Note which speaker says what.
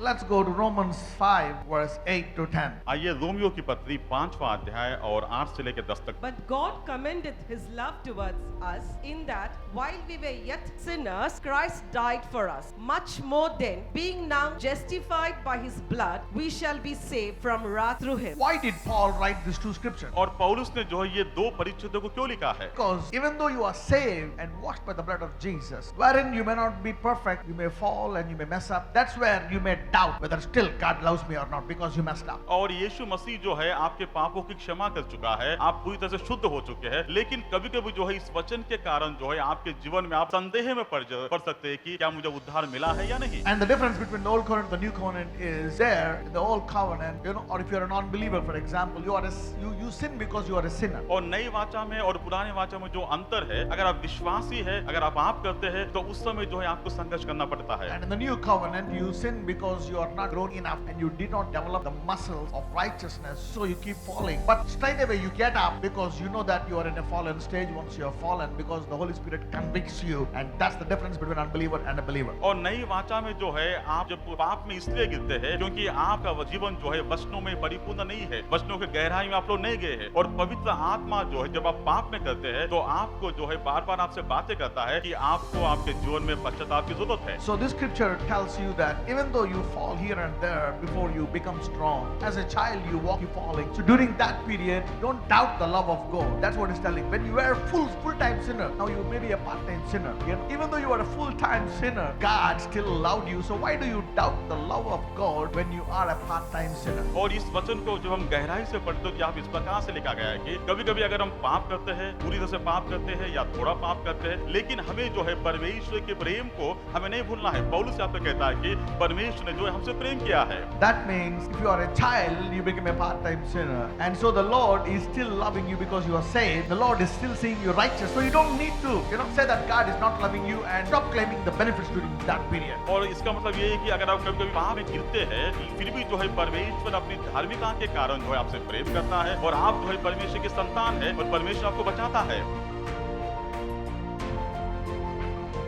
Speaker 1: Let's go to Romans 5 verse 8 to 10.
Speaker 2: आइए Romeo की पत्री 5वां अध्याय और 8 से लेकर 10 तक।
Speaker 3: But God commendeth his love towards us in that while we were yet sinners, Christ died for us. Much more then, being now justified by his blood, we shall be saved from wrath through him.
Speaker 1: Why did Paul write these two scriptures?
Speaker 2: और पौलुस ने जो है ये दो परिच्छेदों को क्यों लिखा है?
Speaker 1: Because even though you are saved and washed by the blood of Jesus, wherein you may not be perfect, you may fall and you may mess up. That's where you may doubt whether still God loves me or not because you messed up.
Speaker 2: और यीशु मसीह जो है आपके पापों की क्षमा कर चुका है, आप पूरी तरह से शुद्ध हो चुके हैं, लेकिन कभी-कभी जो है इस वचन के कारण जो है आपके जीवन में आप संदेह में पड़ सकते हैं कि क्या मुझे उद्धार मिला है या नहीं।
Speaker 1: And the difference between the old covenant and the new covenant is there in the old covenant, or if you are a non-believer, for example, you sin because you are a sinner.
Speaker 2: और नई वाचा में और पुराने वाचा में जो अंतर है, अगर आप विश्वासी है, अगर आप पाप करते हैं तो उस समय जो है आपको संघर्ष करना पड़ता है।
Speaker 1: And in the new covenant, you sin because you are not grown enough and you did not develop the muscles of righteousness, so you keep falling. But straight away you get up because you know that you are in a fallen stage once you have fallen, because the Holy Spirit convicts you, and that's the difference between unbeliever and a believer.
Speaker 2: और नई वाचा में जो है आप जब पाप में इसलिए गिरते हैं क्योंकि आपका जीवन जो है वचनों में परिपूर्ण नहीं है, वचनों के गहराई में आप लोग नहीं गए हैं, और पवित्र आत्मा जो है जब आप पाप में करते हैं तो आपको जो है बार-बार आपसे बातें करता है कि आपको आपके जीवन में पश्चाताप की जरूरत है।
Speaker 1: So this scripture tells you that even though you fall here and there before you become strong, as a child you walk, you falling. So during that period, don't doubt the love of God. That's what it's telling. When you were a full-time sinner, now you may be a part-time sinner. Even though you are a full-time sinner, God still loved you. So why do you doubt the love of God when you are a part-time sinner?
Speaker 2: और इस वचन को जब हम गहराई से पढ़ते हो कि आप इस प्रकार से लिखा गया है कि कभी-कभी अगर हम पाप करते हैं, पूरी तरह से पाप करते हैं या थोड़ा पाप करते हैं, लेकिन हमें जो है परमेश्वर के प्रेम को हमें नहीं भूलना है। पौलुस यहाँ पे कहता है कि परमेश्वर ने जो है हमसे प्रेम किया है।
Speaker 1: That means if you are a child, you become a part-time sinner, and so the Lord is still loving you because you are saved. The Lord is still seeing you righteous, so you don't need to, say that God is not loving you and stop claiming the benefits during that period.
Speaker 2: और इसका मतलब ये है कि अगर आप कभी-कभी पाप में गिरते हैं, फिर भी जो है परमेश्वर अपनी धार्मिकता के कारण जो है आपसे प्रेम करता है, और आप जो है परमेश्वर के संतान है और परमेश्वर आपको बचाता है।